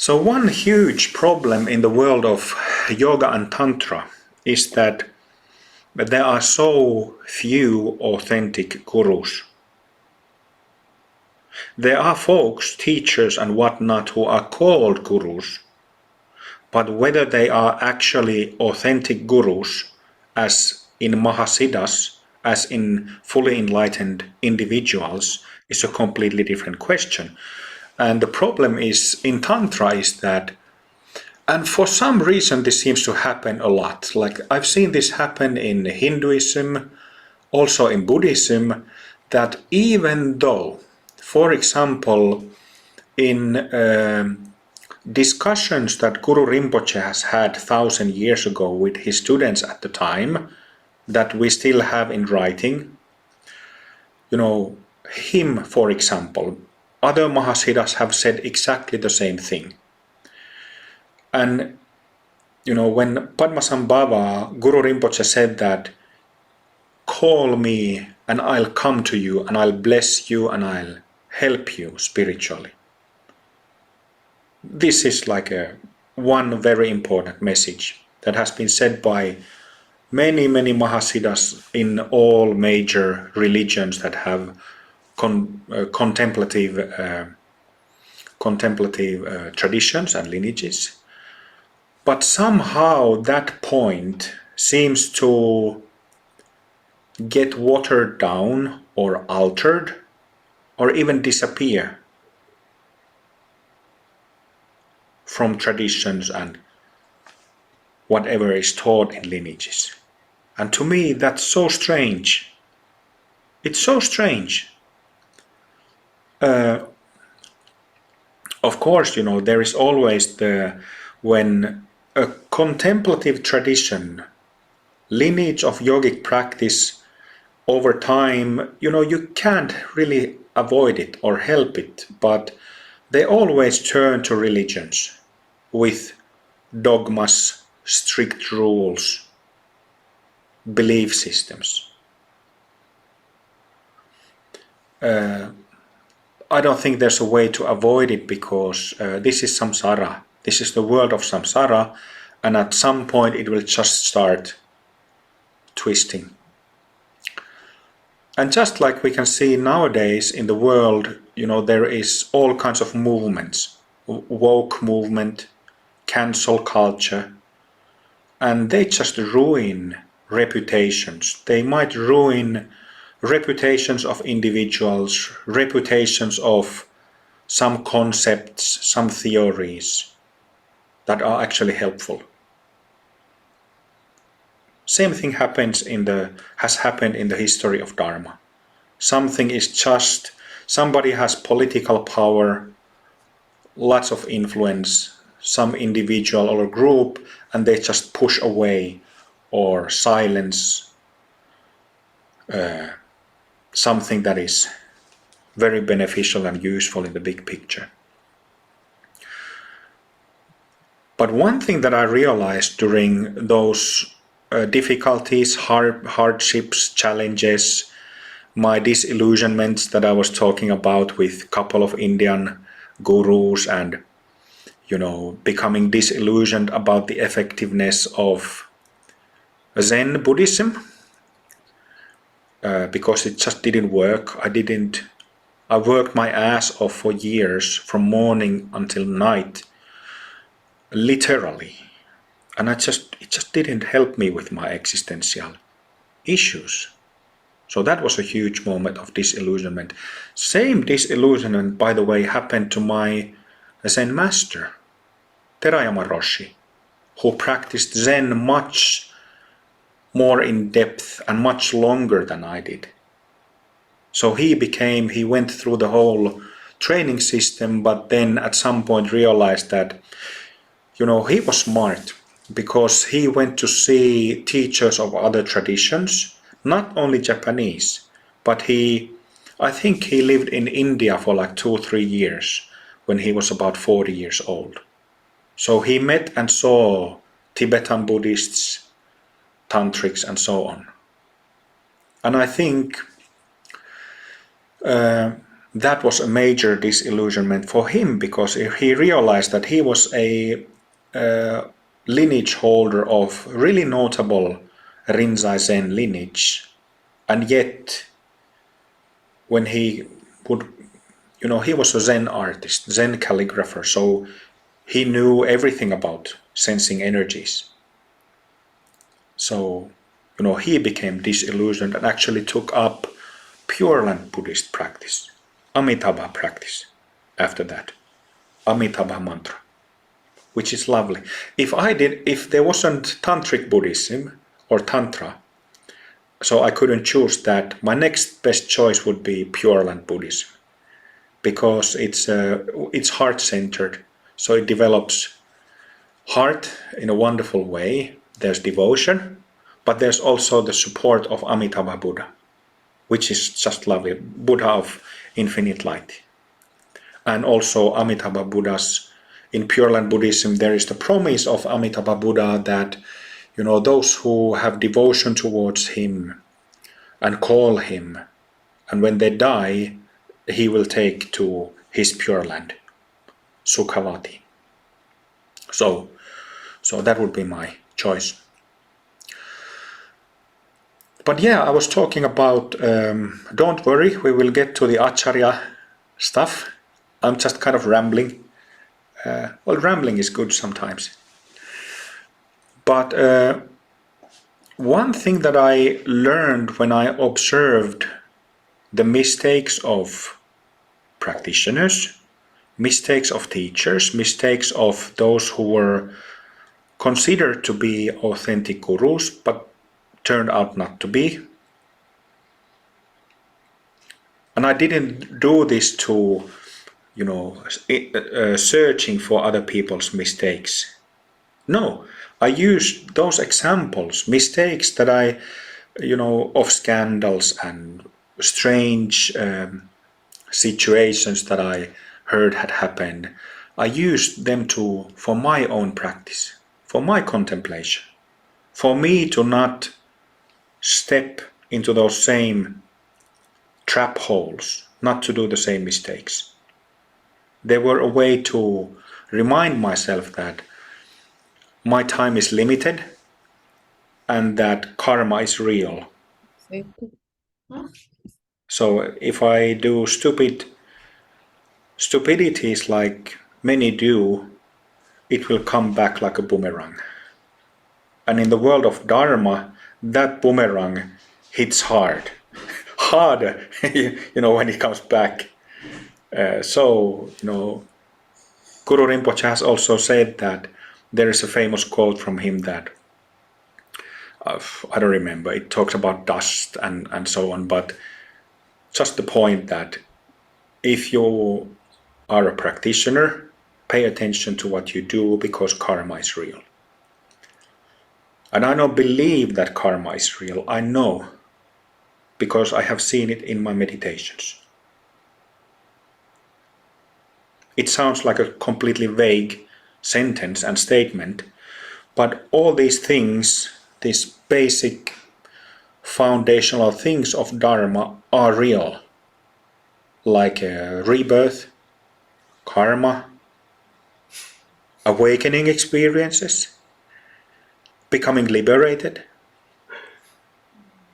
So one huge problem in the world of yoga and tantra is that there are so few authentic gurus. There are folks, teachers and whatnot, who are called gurus, but whether they are actually authentic gurus, as in Mahasiddhas, as in fully enlightened individuals, is a completely different question. And the problem is in Tantra is that, and for some reason this seems to happen a lot. Like I've seen this happen in Hinduism, also in Buddhism, that even though, for example, in discussions that Guru Rinpoche has had 1,000 years ago with his students at the time, that we still have in writing, him, for example, other Mahasiddhas have said exactly the same thing. And, when Padmasambhava, Guru Rinpoche said that, call me and I'll come to you and I'll bless you and I'll help you spiritually. This is like one very important message that has been said by many Mahasiddhas in all major religions that have contemplative traditions and lineages. But somehow that point seems to get watered down or altered or even disappear from traditions and whatever is taught in lineages. And to me that's so strange. It's so strange. Of course, there is always when a contemplative tradition, lineage of yogic practice over time, you can't really avoid it or help it, but they always turn to religions with dogmas, strict rules, belief systems. I don't think there's a way to avoid it because this is samsara. This is the world of samsara, and at some point it will just start twisting. And just like we can see nowadays in the world, there is all kinds of movements, woke movement, cancel culture, and they just ruin reputations. They might ruin reputations of individuals, reputations of some concepts, some theories that are actually helpful. Same thing has happened in the history of Dharma. Something is just, somebody has political power, lots of influence, some individual or group, and they just push away or silence something that is very beneficial and useful in the big picture. But one thing that I realized during those difficulties, hardships, challenges, my disillusionments that I was talking about with a couple of Indian gurus and becoming disillusioned about the effectiveness of Zen Buddhism because it just didn't work. I worked my ass off for years from morning until night, literally, and it just didn't help me with my existential issues. So that was a huge moment of disillusionment. Same disillusionment, by the way, happened to my Zen master, Terayama Roshi, who practiced Zen much more in depth and much longer than I did. So he went through the whole training system, but then at some point realized that, he was smart because he went to see teachers of other traditions, not only Japanese, but I think he lived in India for like 2-3 years when he was about 40 years old. So he met and saw Tibetan Buddhists, tantrics and so on. And I think that was a major disillusionment for him, because he realized that he was a lineage holder of really notable Rinzai Zen lineage, and yet when he would, he was a Zen artist, Zen calligrapher, so he knew everything about sensing energies. So, he became disillusioned and actually took up Pure Land Buddhist practice, Amitabha practice, after that, Amitabha mantra, which is lovely. If there wasn't Tantric Buddhism or Tantra, so I couldn't choose that, my next best choice would be Pure Land Buddhism, because it's heart-centered, so it develops heart in a wonderful way. There's devotion, but there's also the support of Amitabha Buddha, which is just lovely, Buddha of infinite light. And also Amitabha Buddha's, in Pure Land Buddhism, there is the promise of Amitabha Buddha that, those who have devotion towards him and call him, and when they die, he will take to his Pure Land, Sukhavati. So that would be my choice. But yeah, I was talking about, don't worry, we will get to the acharya stuff. I'm just kind of rambling. Well, rambling is good sometimes. But one thing that I learned when I observed the mistakes of practitioners, mistakes of teachers, mistakes of those who were considered to be authentic gurus, but turned out not to be. And I didn't do this to, searching for other people's mistakes. No, I used those examples, mistakes that I, of scandals and strange situations that I heard had happened. I used them for my own practice, for my contemplation, for me to not step into those same trap holes, not to do the same mistakes. They were a way to remind myself that my time is limited and that karma is real. So if I do stupidities like many do, it will come back like a boomerang. And in the world of Dharma, that boomerang hits hard. Harder, when it comes back. Guru Rinpoche has also said that there is a famous quote from him that, I don't remember, it talks about dust and so on, but just the point that if you are a practitioner, pay attention to what you do, because karma is real. And I don't believe that karma is real. I know, because I have seen it in my meditations. It sounds like a completely vague sentence and statement, but all these things, these basic foundational things of Dharma are real, like rebirth, karma, awakening experiences, becoming liberated,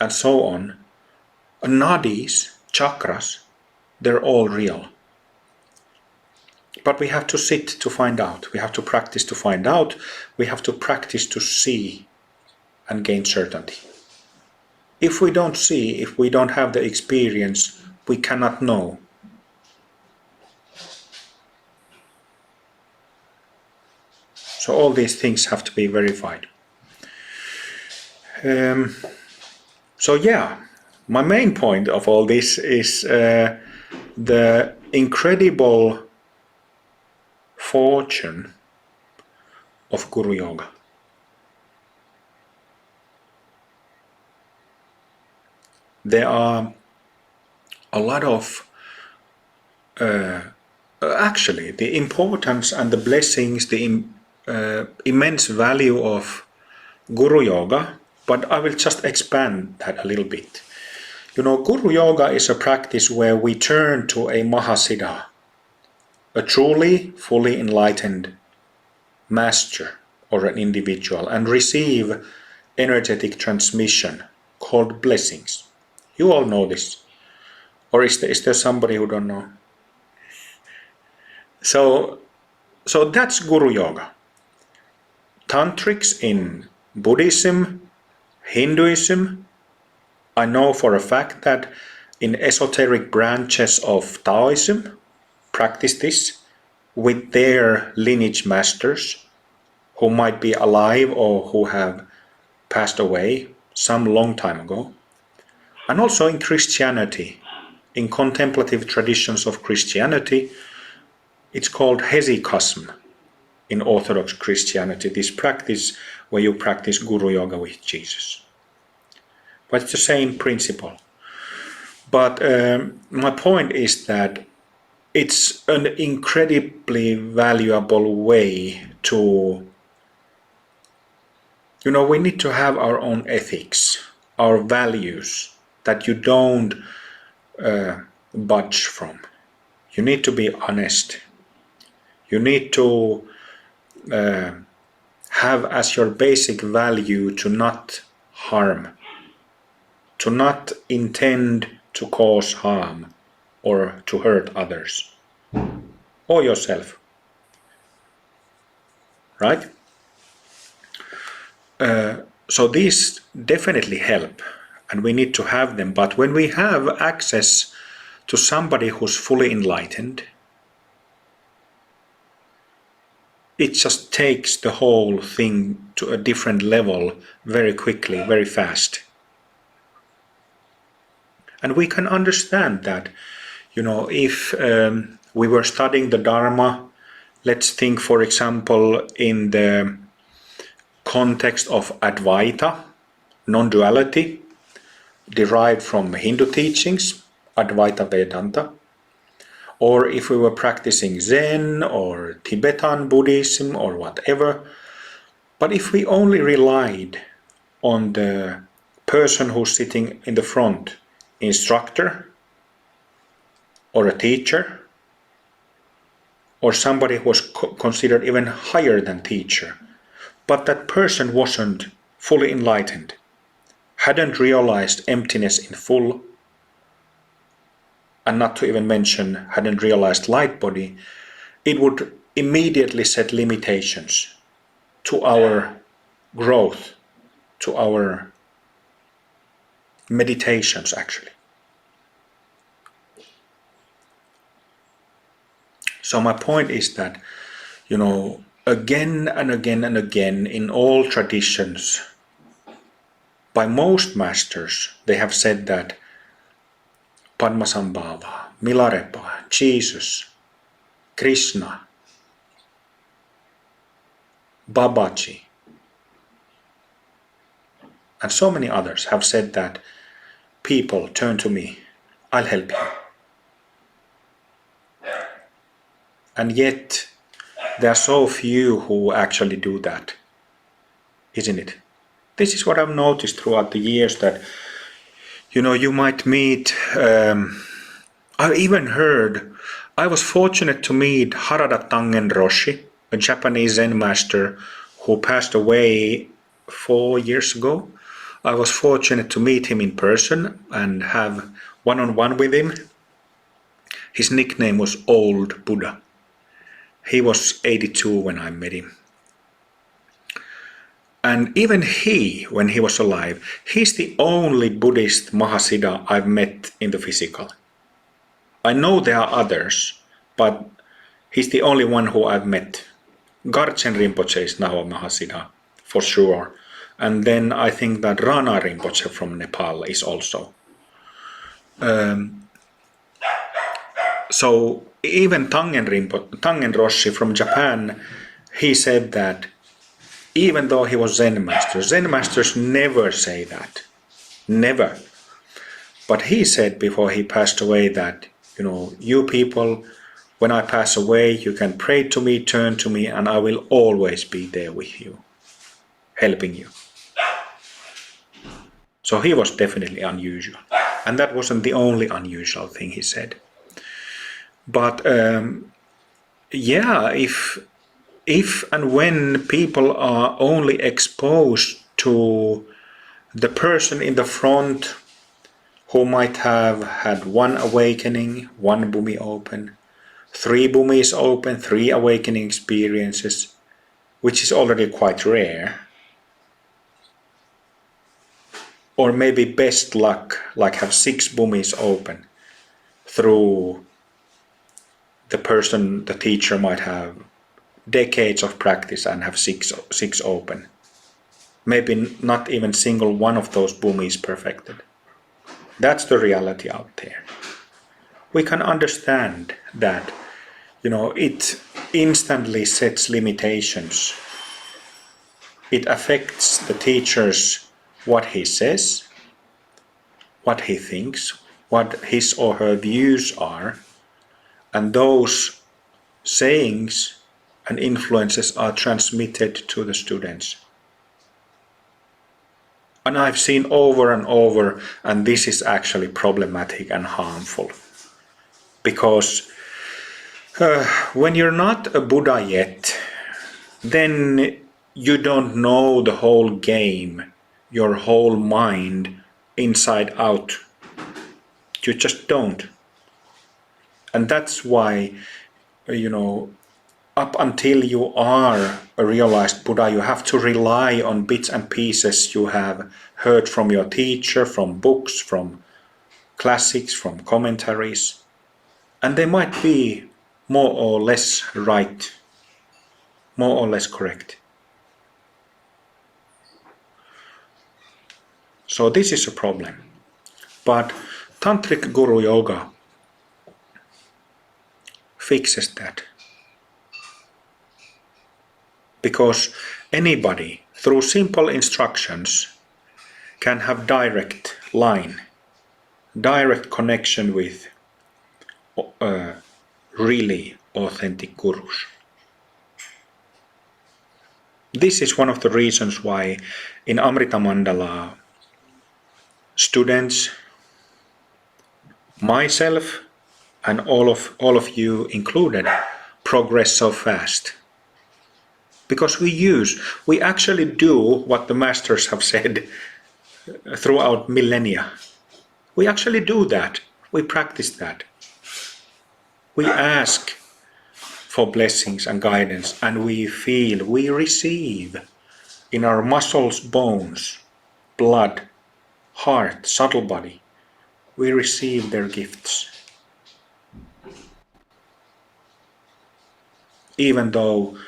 and so on. Nadis, chakras, they're all real. But we have to sit to find out. We have to practice to find out. We have to practice to see and gain certainty. If we don't see, if we don't have the experience, we cannot know. So all these things have to be verified. So yeah, my main point of all this is the incredible fortune of Guru Yoga. There are a lot of actually the importance and the blessings, the immense value of Guru Yoga, but I will just expand that a little bit. Guru Yoga is a practice where we turn to a Mahasiddha, a truly, fully enlightened master or an individual, and receive energetic transmission called blessings. You all know this. Or is there somebody who don't know? So that's Guru Yoga. Tantrics in Buddhism, Hinduism, I know for a fact that in esoteric branches of Taoism practice this with their lineage masters who might be alive or who have passed away some long time ago. And also in Christianity, in contemplative traditions of Christianity, it's called hesychasm in Orthodox Christianity, this practice where you practice Guru Yoga with Jesus. But it's the same principle. But my point is that it's an incredibly valuable way to, we need to have our own ethics, our values that you don't budge from. You need to be honest. You need to have as your basic value to not harm, to not intend to cause harm or to hurt others or yourself. Right? So these definitely help and we need to have them. But when we have access to somebody who's fully enlightened, it just takes the whole thing to a different level very quickly, very fast. And we can understand that, if we were studying the Dharma, let's think, for example, in the context of Advaita, non-duality, derived from Hindu teachings, Advaita Vedanta, or if we were practicing Zen or Tibetan Buddhism or whatever. But if we only relied on the person who's sitting in the front, instructor or a teacher, or somebody who was considered even higher than teacher, but that person wasn't fully enlightened, hadn't realized emptiness in full, and not to even mention hadn't realized light body, it would immediately set limitations to our growth, to our meditations actually. So my point is that, again and again and again in all traditions, by most masters, they have said that Padmasambhava, Milarepa, Jesus, Krishna, Babaji, and so many others have said that people turn to me, I'll help you. And yet there are so few who actually do that, isn't it? This is what I've noticed throughout the years, that you might meet, I've even heard, I was fortunate to meet Harada Tangen Roshi, a Japanese Zen master who passed away 4 years ago. I was fortunate to meet him in person and have one-on-one with him. His nickname was Old Buddha. He was 82 when I met him. And even he, when he was alive, he's the only Buddhist Mahasiddha I've met in the physical. I know there are others, but he's the only one who I've met. Garchen Rinpoche is now a Mahasiddha, for sure. And then I think that Rana Rinpoche from Nepal is also. So even Tangen Roshi from Japan, he said that even though he was Zen masters never say that. Never. But he said before he passed away that, you people, when I pass away, you can pray to me, turn to me, and I will always be there with you, helping you. So he was definitely unusual. And that wasn't the only unusual thing he said. But yeah, if and when people are only exposed to the person in the front who might have had one awakening, one bhumi open, three bhumis open, three awakening experiences, which is already quite rare, or maybe best luck, like have six bhumis open through the person, the teacher might have decades of practice and have six open. Maybe not even single one of those bhumis perfected. That's the reality out there. We can understand that, it instantly sets limitations. It affects the teacher's what he says, what he thinks, what his or her views are, and those sayings and influences are transmitted to the students. And I've seen over and over, and this is actually problematic and harmful. Because when you're not a Buddha yet, then you don't know the whole game, your whole mind, inside out. You just don't. And that's why, up until you are a realized Buddha, you have to rely on bits and pieces you have heard from your teacher, from books, from classics, from commentaries. And they might be more or less right, more or less correct. So this is a problem. But Tantric Guru Yoga fixes that. Because anybody, through simple instructions, can have direct line, direct connection with really authentic gurus. This is one of the reasons why in Amrita Mandala, students, myself, and all of you included, progress so fast. Because we actually do what the masters have said throughout millennia. We actually do that. We practice that. We ask for blessings and guidance, and we feel, we receive in our muscles, bones, blood, heart, subtle body. We receive their gifts. Even though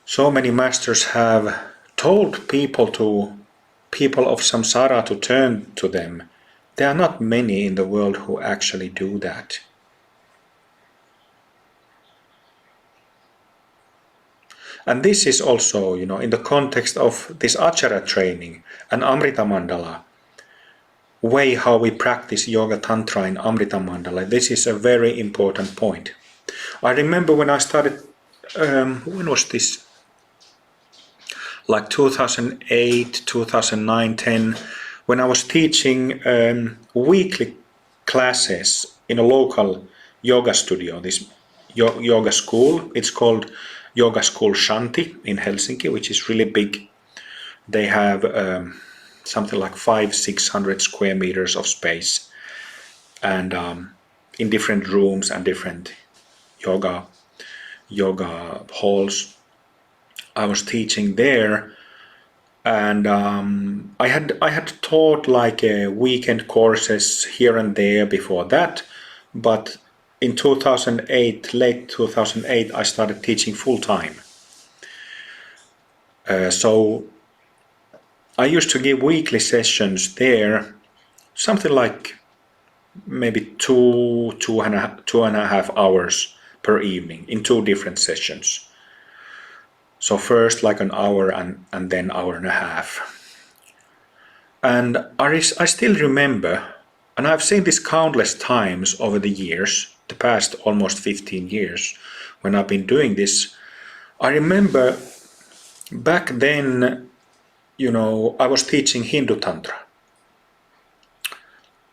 so many masters have told people of samsara to turn to them, there are not many in the world who actually do that. And this is also, in the context of this acharya training and Amrita Mandala, way how we practice Yoga Tantra in Amrita Mandala, this is a very important point. I remember when I started, when was this? Like 2008, 2009, 10, when I was teaching weekly classes in a local yoga studio, this yoga school. It's called Yoga School Shanti in Helsinki, which is really big. They have something like 500-600 square meters of space, and in different rooms and different yoga halls. I was teaching there, and I had taught like weekend courses here and there before that, but in 2008, late 2008, I started teaching full time. So I used to give weekly sessions there, something like maybe two and a half hours per evening in two different sessions. So first like an hour and then hour and a half. And I still remember, and I've seen this countless times over the years, the past almost 15 years when I've been doing this. I remember back then, I was teaching Hindu Tantra.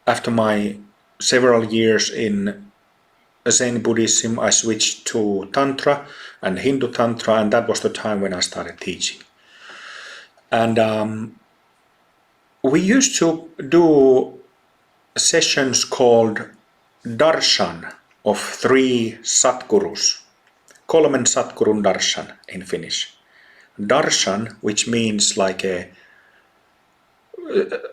after my several years in Zen Buddhism, I switched to Tantra and Hindu Tantra, and that was the time when I started teaching. And we used to do sessions called darshan of 3 Satgurus. Kolmen Satgurun darshan in Finnish. Darshan, which means like a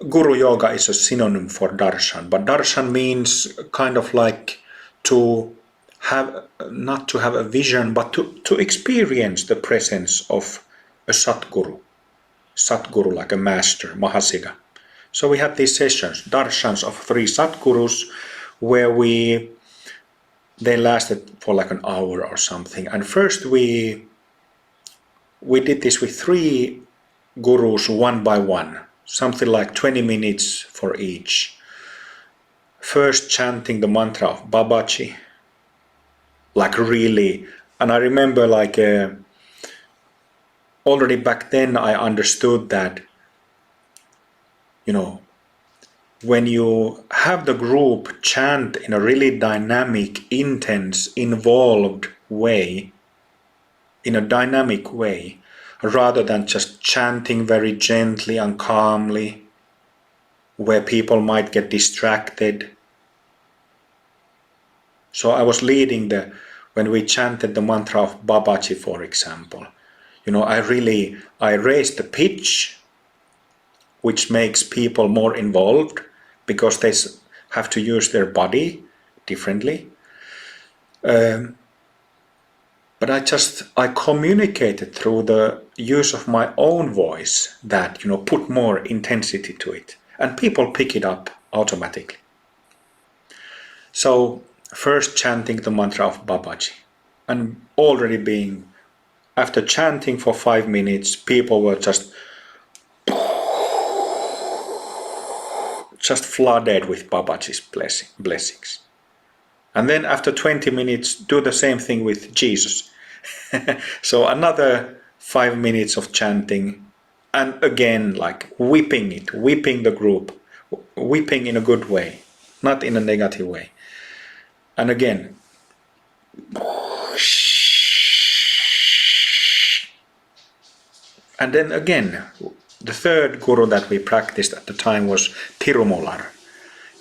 Guru Yoga is a synonym for darshan, but darshan means kind of like to have, not to have a vision, but to experience the presence of a Satguru. Satguru, like a master, Mahasiddha. So we had these sessions, darshans of 3 Satgurus, where they lasted for like an hour or something. And first we did this with 3 gurus one by one, something like 20 minutes for each. First chanting the mantra of Babaji, like really, and I remember like already back then I understood that, when you have the group chant in a really dynamic, intense, involved way, in a dynamic way, rather than just chanting very gently and calmly, where people might get distracted. So I was leading when we chanted the mantra of Babaji, for example, I raised the pitch, which makes people more involved because they have to use their body differently. But I communicated through the use of my own voice that, put more intensity to it. And people pick it up automatically. So first chanting the mantra of Babaji. And already after chanting for 5 minutes, people were just flooded with Babaji's blessings. And then after 20 minutes, do the same thing with Jesus. So another 5 minutes of chanting, and again, like whipping the group, whipping in a good way, not in a negative way. And again, and then again, the third guru that we practiced at the time was Tirumular.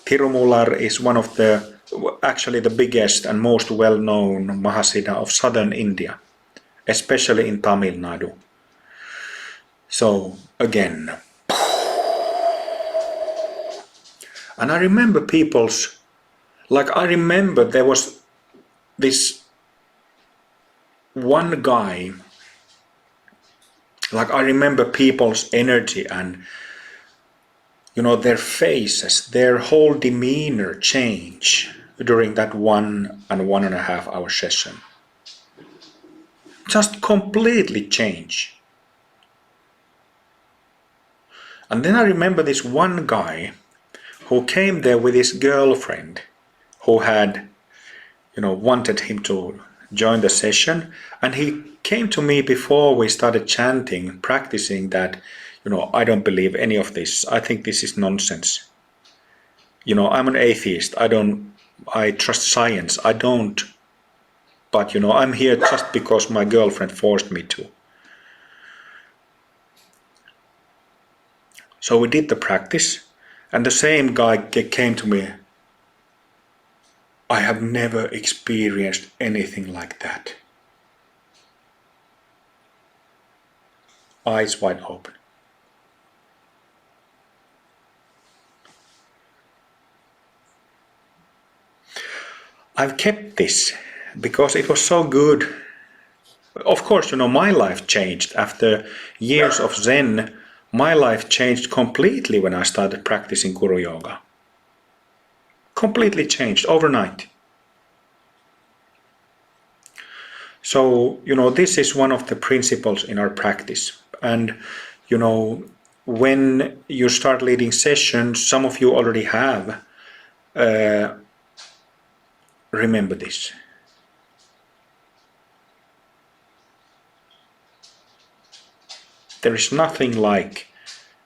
Tirumular is actually the biggest and most well-known Mahasiddha of southern India, especially in Tamil Nadu. So again, and I remember there was this one guy, I remember people's energy and their faces, their whole demeanor change during that 1.5 hour session. Just completely change. And then I remember this one guy who came there with his girlfriend who had, wanted him to join the session. And he came to me before we started chanting, practicing that, I don't believe any of this. I think this is nonsense. I'm an atheist. I trust science. I don't. But, I'm here just because my girlfriend forced me to. So we did the practice, and the same guy came to me. I have never experienced anything like that. Eyes wide open. I've kept this because it was so good. Of course, my life changed after years of Zen. My life changed completely when I started practicing Guru Yoga. Completely changed overnight. So, this is one of the principles in our practice. And, when you start leading sessions, some of you already have, remember this. There is nothing like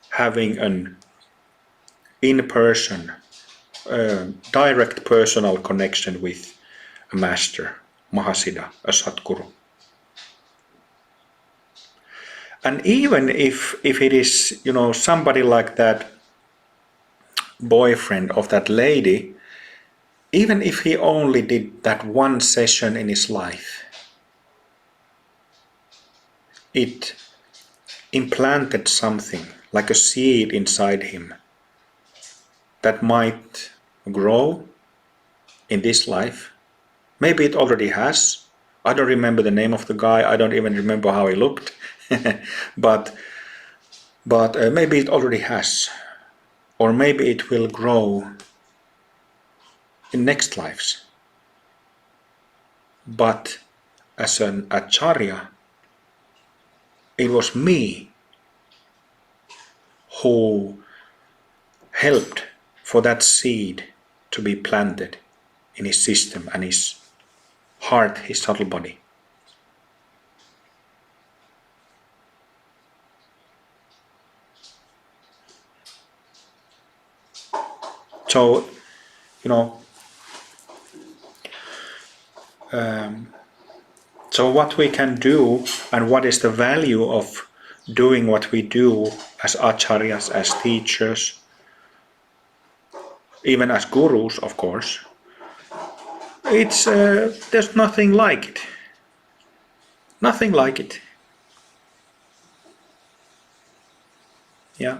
having an in-person, direct personal connection with a master, Mahasiddha, a Satguru. And even if it is, somebody like that boyfriend of that lady, even if he only did that one session in his life, it implanted something like a seed inside him that might grow in this life. Maybe it already has. I don't remember the name of the guy. I don't even remember how he looked. but maybe it already has. Or maybe it will grow in next lives. But as an acharya, it was me who helped for that seed to be planted in his system and his heart, his subtle body. So, so what we can do and what is the value of doing what we do as acharyas, as teachers, even as gurus, of course, it's there's nothing like it. Nothing like it. Yeah.